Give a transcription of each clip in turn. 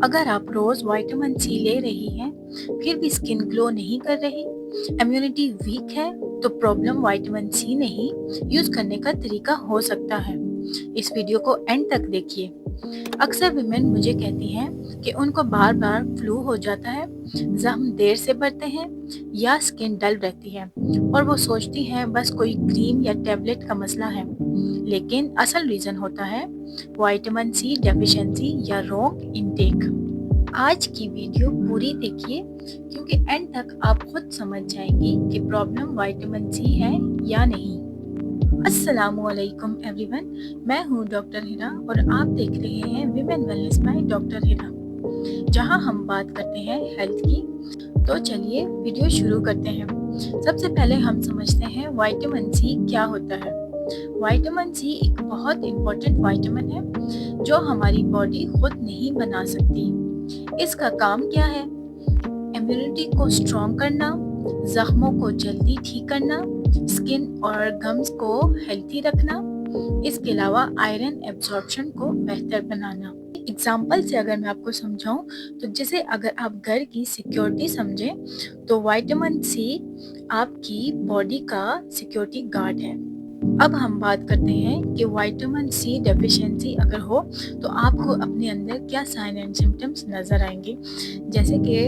अगर आप रोज vitamin C ले रही हैं, फिर भी स्किन ग्लो नहीं कर रही, इम्यूनिटी वीक है, तो प्रॉब्लम विटामिन सी नहीं, यूज करने का तरीका हो सकता है। इस वीडियो को एंड तक देखिए। अक्सर विमेन मुझे कहती हैं कि उनको बार बार फ्लू हो जाता है, जख्म देर से बढ़ते हैं या स्किन डल रहती है और वो सोचती हैं बस कोई क्रीम या टेबलेट का मसला है। लेकिन असल रीजन होता है विटामिन सी डेफिशिएंसी या रॉन्ग इनटेक। आज की वीडियो पूरी देखिए क्योंकि एंड तक आप खुद समझ जाएंगी कि प्रॉब्लम विटामिन सी है या नहीं। अस्सलामुअलैकुम एवरीवन, मैं हूँ डॉक्टर हिरा और आप देख रहे हैं विमेन वेलनेस बाय डॉक्टर हिरा, जहाँ हम बात करते हैं हेल्थ की। तो चलिए वीडियो शुरू करते हैं। सबसे पहले हम समझते हैं विटामिन सी क्या होता है। विटामिन सी एक बहुत इम्पोर्टेंट विटामिन है जो हमारी बॉडी खुद नहीं बना सकती। इसका काम क्या है? इम्यूनिटी को स्ट्रॉन्ग करना, जख्मों को जल्दी ठीक करना, स्किन और गम्स को हेल्थी रखना। इसके अलावा आयरन एब्जॉर्प्शन को बेहतर बनाना। एग्जाम्पल से अगर मैं आपको समझाऊं तो जैसे अगर आप घर की सिक्योरिटी समझें तो विटामिन सी आपकी बॉडी का सिक्योरिटी गार्ड है। अब हम बात करते हैं कि विटामिन सी डेफिशिएंसी अगर हो तो आपको अपने अंदर क्या साइन एंड सिम्टम्स नज़र आएंगे, जैसे कि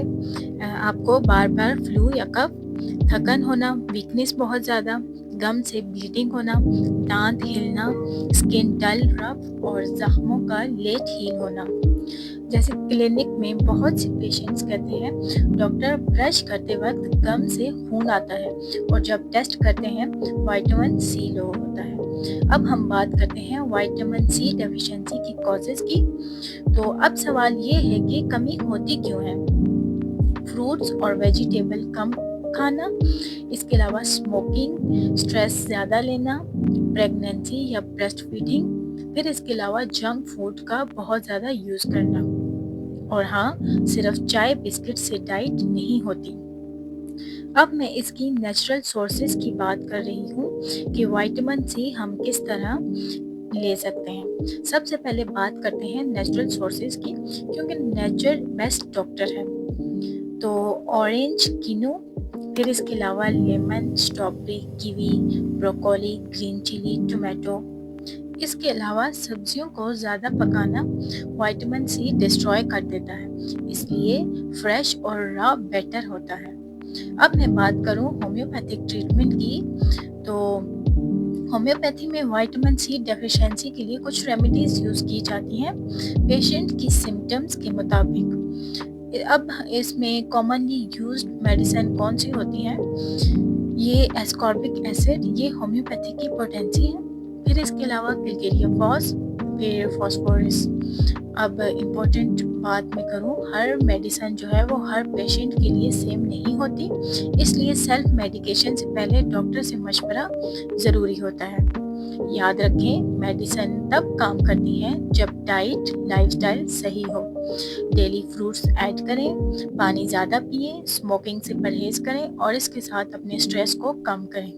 आपको बार बार फ्लू या कफ, थकन होना, वीकनेस बहुत ज़्यादा, गम से ब्लीडिंग होना, दांत हिलना, स्किन डल रफ और जख्मों का लेट हील होना। जैसे क्लिनिक में बहुत से पेशेंट्स कहते हैं डॉक्टर ब्रश करते वक्त गम से खून आता है और जब टेस्ट करते हैं विटामिन सी लो होता है। अब हम बात करते हैं विटामिन सी डेफिशिएंसी की कॉजेज की। तो अब सवाल ये है कि कमी होती क्यों है? फ्रूट्स और वेजिटेबल कम खाना, इसके अलावा स्मोकिंग, स्ट्रेस ज़्यादा लेना, प्रेगनेंसी या ब्रेस्ट फीडिंग, फिर इसके अलावा जंक फूड का बहुत ज़्यादा यूज़ करना। और हाँ, सिर्फ चाय बिस्किट से डाइट नहीं होती। अब मैं इसकी नेचुरल सोर्सेज की बात कर रही हूँ कि विटामिन सी हम किस तरह ले सकते हैं। सबसे पहले बात करते हैं नेचुरल सोर्सेज की, क्योंकि नेचर बेस्ट डॉक्टर है। तो ऑरेंज, किनू, फिर इसके अलावा lemon, strawberry, kiwi, broccoli, green chilli, tomato. इसके अलावा सब्जियों को ज़्यादा पकाना विटामिन सी डिस्ट्रॉय कर देता है, इसलिए फ्रेश और रॉ बेटर होता है। अब मैं बात करूं होम्योपैथिक ट्रीटमेंट की, तो होम्योपैथी में विटामिन सी डेफिशिएंसी के लिए कुछ रेमेडीज यूज़ की जाती हैं पेशेंट की सिम्टम्स के मुताबिक। अब इसमें कॉमनली यूज्ड मेडिसिन कौन सी होती हैं? ये एस्कॉर्बिक एसिड, ये होम्योपैथी की पोटेंसी है। फिर इसके अलावा क्लिकेरिया फॉस, फिर फॉस्फोरस। अब इम्पोर्टेंट बात मैं करूँ, हर मेडिसिन जो है वो हर पेशेंट के लिए सेम नहीं होती, इसलिए सेल्फ मेडिकेशन से पहले डॉक्टर से मशवरा ज़रूरी होता है। याद रखें, मेडिसिन तब काम करती है जब डाइट लाइफस्टाइल सही हो। डेली फ्रूट्स ऐड करें, पानी ज़्यादा पिएं, स्मोकिंग से परहेज करें और इसके साथ अपने स्ट्रेस को कम करें।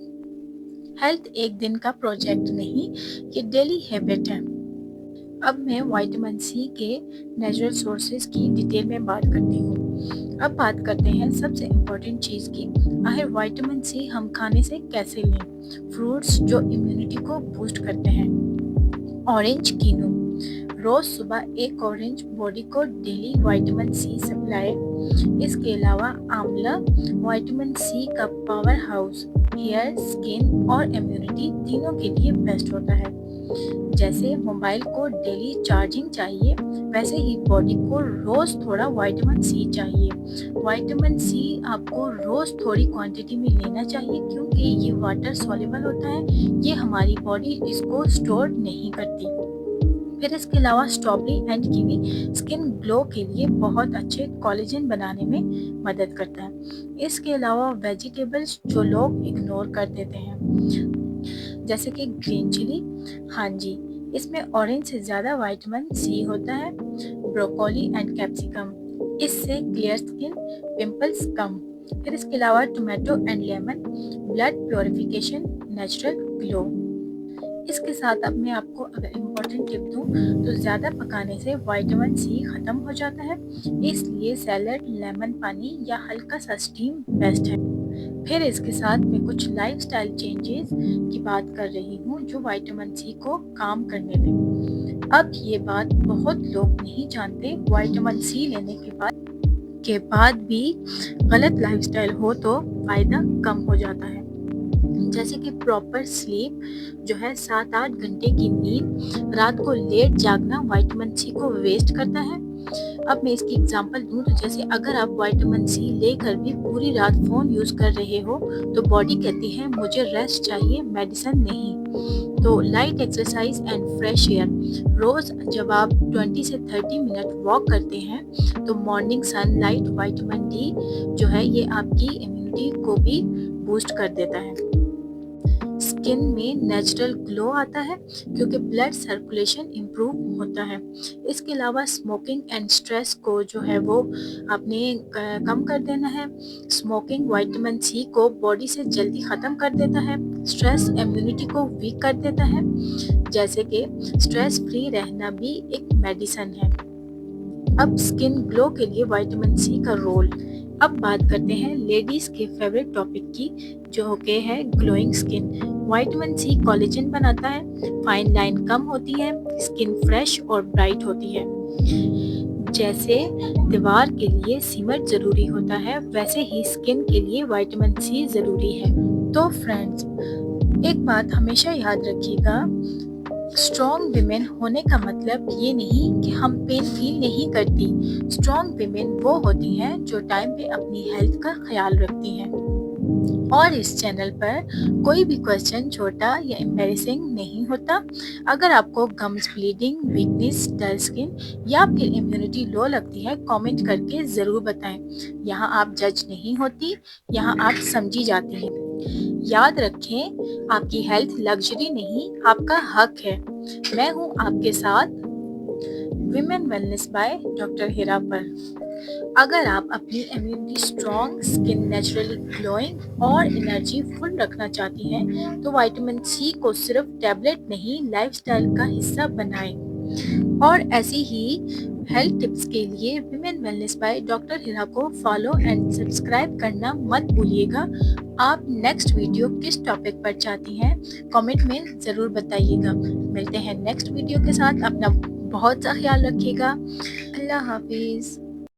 हेल्थ एक दिन का प्रोजेक्ट नहीं, ये डेली हैबिट है। अब मैं विटामिन सी के नेचुरल सोर्सेज की डिटेल में बात करती हूँ। अब बात करते हैं सबसे इम्पोर्टेंट चीज़ की, आखिर विटामिन सी हम खाने से कैसे लें? फ्रूट्स जो इम्यूनिटी को बूस्ट करते हैं। ऑरेंज, कीनू, रोज सुबह एक ऑरेंज बॉडी को डेली विटामिन सी सप्लाई। इसके अलावा आंवला विटामिन सी का पावर हाउस, हेयर, स्किन और इम्यूनिटी तीनों के लिए बेस्ट होता है। जैसे मोबाइल को डेली चार्जिंग चाहिए, वैसे ही बॉडी को रोज थोड़ा विटामिन सी चाहिए। विटामिन सी आपको रोज थोड़ी क्वांटिटी में लेना चाहिए क्योंकि ये वाटर सॉल्युबल होता है, ये हमारी बॉडी इसको स्टोर नहीं करती। फिर इसके अलावा strawberry and kiwi skin glow के लिए बहुत अच्छे कोलेजन बनाने में मदद करता है। इसके अलावा वेजिटेबल्स जो लोग इग्नोर कर देते हैं, जैसे कि ग्रीन चिली, हाँ जी, इसमें ऑरेंज से ज़्यादा विटामिन सी होता है। ब्रोकोली एंड कैप्सिकम, इससे क्लियर स्किन, पिंपल्स कम। फिर इसके अलावा tomato and lemon, blood purification, natural glow. इसके साथ अब मैं आपको अगर इम्पोर्टेंट टिप दूँ तो ज़्यादा पकाने से विटामिन सी ख़त्म हो जाता है, इसलिए सैलड, लेमन पानी या हल्का सा स्टीम बेस्ट है। फिर इसके साथ मैं कुछ लाइफस्टाइल चेंजेस की बात कर रही हूँ जो विटामिन सी को काम करने दें। अब ये बात बहुत लोग नहीं जानते, विटामिन सी लेने के बाद भी गलत लाइफस्टाइल हो तो फ़ायदा कम हो जाता है। जैसे कि प्रॉपर स्लीप जो है 7-8 घंटे की नींद, रात को लेट जागना विटामिन सी को वेस्ट करता है। अब मैं इसकी एग्जांपल दूँ तो जैसे अगर आप विटामिन सी लेकर भी पूरी रात फ़ोन यूज़ कर रहे हो तो बॉडी कहती है मुझे रेस्ट चाहिए, मेडिसिन नहीं। तो light exercise and fresh air, रोज़ जब आप 20 से 30 मिनट वॉक करते हैं तो मॉर्निंग सनलाइट विटामिन डी जो है ये आपकी इम्यूनिटी को भी बूस्ट कर देता है। स्किन में नेचुरल ग्लो आता है क्योंकि ब्लड सर्कुलेशन इम्प्रूव होता है। इसके अलावा स्मोकिंग एंड स्ट्रेस को जो है वो आपने कम कर देना है। स्मोकिंग विटामिन सी को बॉडी से जल्दी ख़त्म कर देता है। स्ट्रेस इम्यूनिटी को वीक कर देता है। जैसे कि स्ट्रेस फ्री रहना भी एक मेडिसिन है। अब स्किन ग्लो के लिए विटामिन सी का रोल। अब बात करते हैं लेडीज़ के फेवरेट टॉपिक की जो कि है glowing skin. Vitamin C collagen बनाता है, फाइन लाइन कम होती है, स्किन फ्रेश और ब्राइट होती है। जैसे दीवार के लिए सीमेंट ज़रूरी होता है वैसे ही स्किन के लिए विटामिन सी ज़रूरी है। तो फ्रेंड्स, एक बात हमेशा याद रखिएगा, स्ट्रॉन्ग विमेन होने का मतलब ये नहीं कि हम पेन फील नहीं करती। स्ट्रॉन्ग विमेन वो होती हैं जो टाइम पे अपनी हेल्थ का ख्याल रखती हैं। और इस चैनल पर कोई भी क्वेश्चन छोटा या एम्बैरेसिंग नहीं होता। अगर आपको gums bleeding, weakness, dull skin या फिर इम्यूनिटी लो लगती है कमेंट करके ज़रूर बताएं। यहाँ आप जज नहीं होती, यहाँ आप समझी जाती हैं। याद रखें, आपकी हेल्थ लग्जरी नहीं, आपका हक है। मैं हूँ आपके साथ विमेन वेलनेस बाय डॉक्टर हिरा पर। अगर आप अपनी immunity strong, skin naturally glowing और एनर्जी फुल रखना चाहती हैं तो विटामिन सी को सिर्फ टैबलेट नहीं लाइफस्टाइल का हिस्सा बनाएं। और ऐसी ही हेल्थ टिप्स के लिए विमेन वेलनेस बाय डॉक्टर हिरा को फॉलो एंड सब्सक्राइब करना मत भूलिएगा। आप नेक्स्ट वीडियो किस टॉपिक पर चाहती हैं कमेंट में ज़रूर बताइएगा। मिलते हैं नेक्स्ट वीडियो के साथ। अपना बहुत सा ख्याल रखिएगा। अल्लाह हाफिज़।